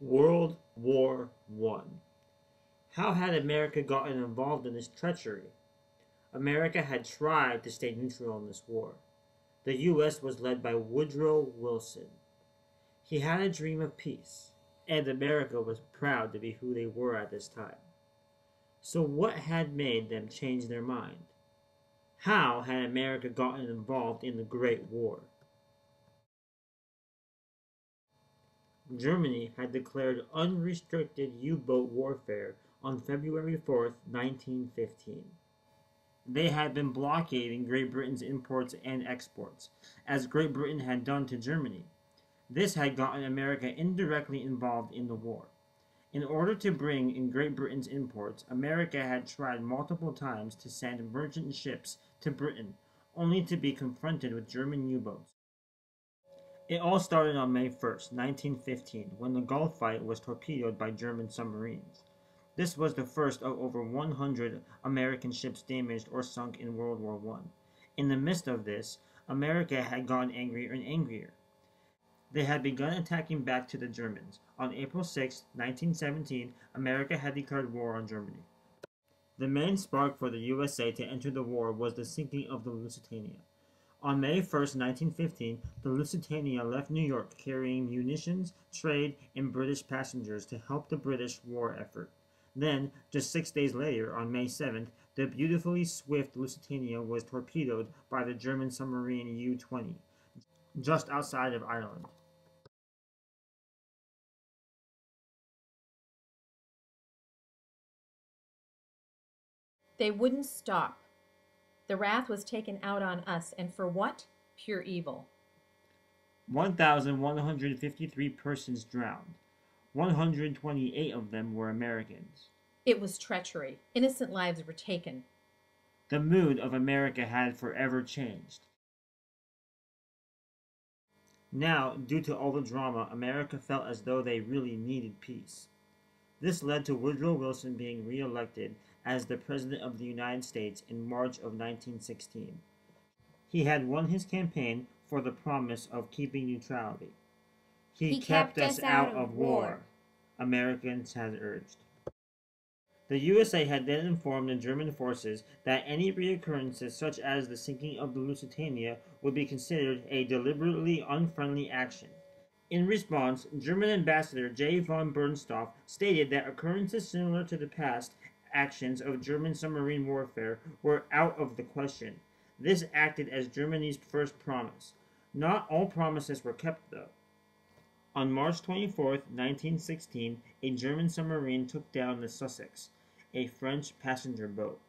World War One. How had America gotten involved in this treachery? America had tried to stay neutral in this war. The U.S. was led by Woodrow Wilson. He had a dream of peace, and America was proud to be who they were at this time. So what had made them change their mind? How had America gotten involved in the Great War? Germany had declared unrestricted U-boat warfare on February 4th, 1915. They had been blockading Great Britain's imports and exports, as Great Britain had done to Germany. This had gotten America indirectly involved in the war. In order to bring in Great Britain's imports, America had tried multiple times to send merchant ships to Britain, only to be confronted with German U-boats. It all started on May 1st, 1915, when the Gulf fight was torpedoed by German submarines. This was the first of over 100 American ships damaged or sunk in World War I. In the midst of this, America had gotten angrier and angrier. They had begun attacking back to the Germans. On April 6, 1917, America had declared war on Germany. The main spark for the USA to enter the war was the sinking of the Lusitania. On May 1st, 1915, the Lusitania left New York carrying munitions, trade, and British passengers to help the British war effort. Then, just 6 days later, on May 7th, the beautifully swift Lusitania was torpedoed by the German submarine U-20, just outside of Ireland. They wouldn't stop. The wrath was taken out on us, and for what? Pure evil. 1,153 persons drowned. 128 of them were Americans. It was treachery. Innocent lives were taken. The mood of America had forever changed. Now, due to all the drama, America felt as though they really needed peace. This led to Woodrow Wilson being re-elected as the President of the United States in March of 1916. He had won his campaign for the promise of keeping neutrality. He kept us out of war, Americans had urged. The USA had then informed the German forces that any reoccurrences such as the sinking of the Lusitania would be considered a deliberately unfriendly action. In response, German Ambassador J. von Bernstorff stated that occurrences similar to the past actions of German submarine warfare were out of the question. This acted as Germany's first promise. Not all promises were kept, though. On March 24th, 1916, a German submarine took down the Sussex, a French passenger boat.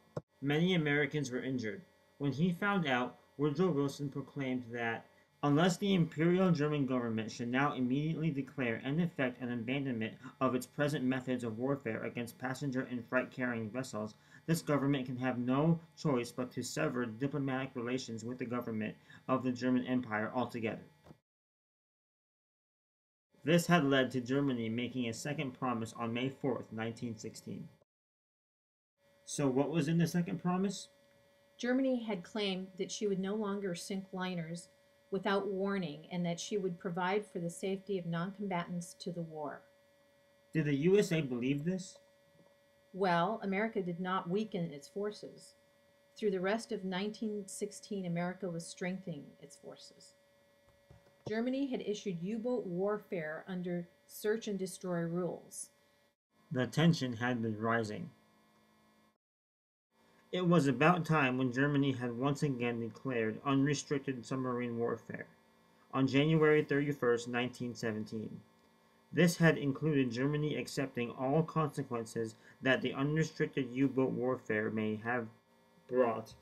Many Americans were injured. When he found out, Woodrow Wilson proclaimed that unless the Imperial German government should now immediately declare and effect an abandonment of its present methods of warfare against passenger and freight-carrying vessels, this government can have no choice but to sever diplomatic relations with the government of the German Empire altogether. This had led to Germany making a second promise on May 4th, 1916. So what was in the second promise? Germany had claimed that she would no longer sink liners without warning and that she would provide for the safety of noncombatants to the war. Did the USA believe this? Well, America did not weaken its forces. Through the rest of 1916, America was strengthening its forces. Germany had issued U-boat warfare under search and destroy rules. The tension had been rising. It was about time when Germany had once again declared unrestricted submarine warfare, on January 31st, 1917. This had included Germany accepting all consequences that the unrestricted U-boat warfare may have brought.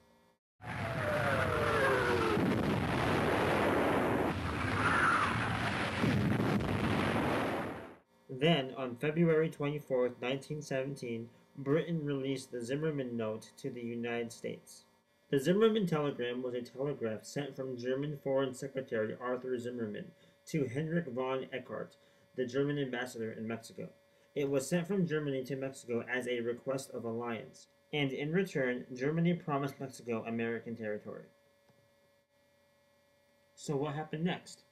Then, on February 24th, 1917, Britain released the Zimmermann Note to the United States. The Zimmermann telegram was a telegraph sent from German Foreign Secretary Arthur Zimmermann to Heinrich von Eckart, the German ambassador in Mexico. It was sent from Germany to Mexico as a request of alliance, and in return, Germany promised Mexico American territory. So what happened next?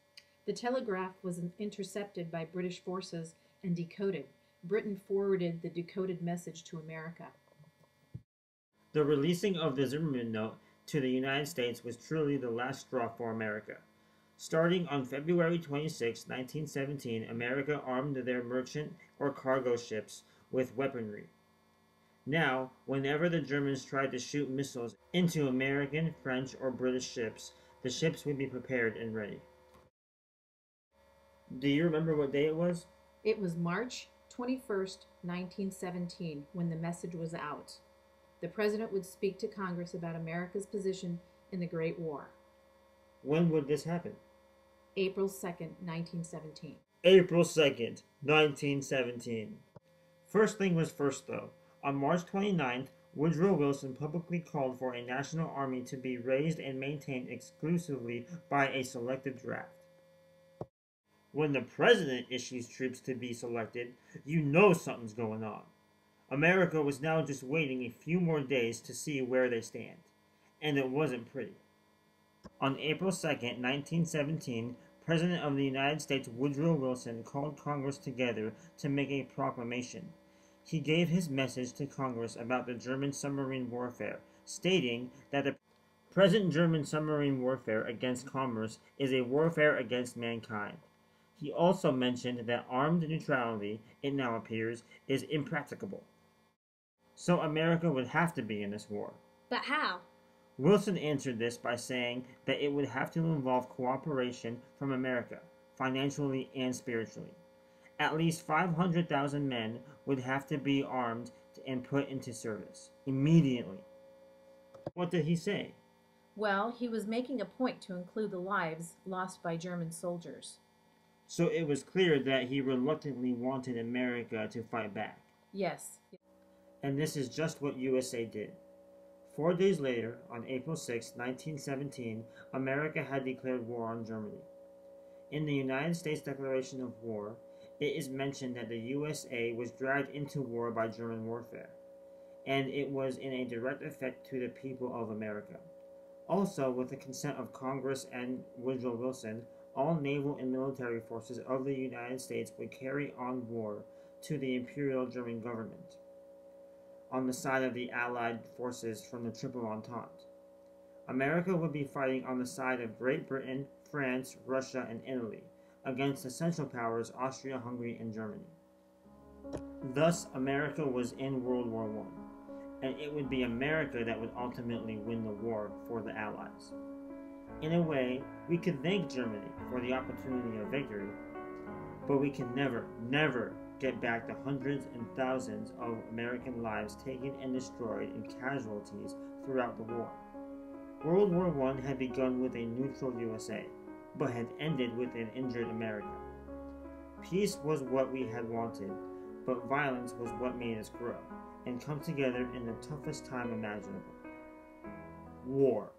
The telegraph was intercepted by British forces and decoded. Britain forwarded the decoded message to America. The releasing of the Zimmerman Note to the United States was truly the last straw for America. Starting on February 26, 1917, America armed their merchant or cargo ships with weaponry. Now, whenever the Germans tried to shoot missiles into American, French, or British ships, the ships would be prepared and ready. Do you remember what day it was? It was March 21st, 1917, when the message was out. The president would speak to Congress about America's position in the Great War. When would this happen? April 2nd, 1917. April 2nd, 1917. First thing was first, though. On March 29th, Woodrow Wilson publicly called for a national army to be raised and maintained exclusively by a selective draft. When the president issues troops to be selected, you know something's going on. America was now just waiting a few more days to see where they stand. And it wasn't pretty. On April 2nd, 1917, President of the United States Woodrow Wilson called Congress together to make a proclamation. He gave his message to Congress about the German submarine warfare, stating that the present German submarine warfare against commerce is a warfare against mankind. He also mentioned that armed neutrality, it now appears, is impracticable. So America would have to be in this war. But how? Wilson answered this by saying that it would have to involve cooperation from America, financially and spiritually. At least 500,000 men would have to be armed and put into service immediately. What did he say? Well, he was making a point to include the lives lost by German soldiers. So it was clear that he reluctantly wanted America to fight back. Yes. And this is just what USA did. 4 days later, on April 6, 1917, America had declared war on Germany. In the United States Declaration of War, it is mentioned that the USA was dragged into war by German warfare, and it was in a direct effect to the people of America. Also, with the consent of Congress and Woodrow Wilson, all naval and military forces of the United States would carry on war to the Imperial German government on the side of the Allied forces from the Triple Entente. America would be fighting on the side of Great Britain, France, Russia, and Italy against the Central Powers Austria, Hungary, and Germany. Thus, America was in World War I, and it would be America that would ultimately win the war for the Allies. In a way, we could thank Germany for the opportunity of victory, but we can never get back the hundreds and thousands of American lives taken and destroyed in casualties throughout the war. World War I had begun with a neutral USA, but had ended with an injured America. Peace was what we had wanted, but violence was what made us grow and come together in the toughest time imaginable. War.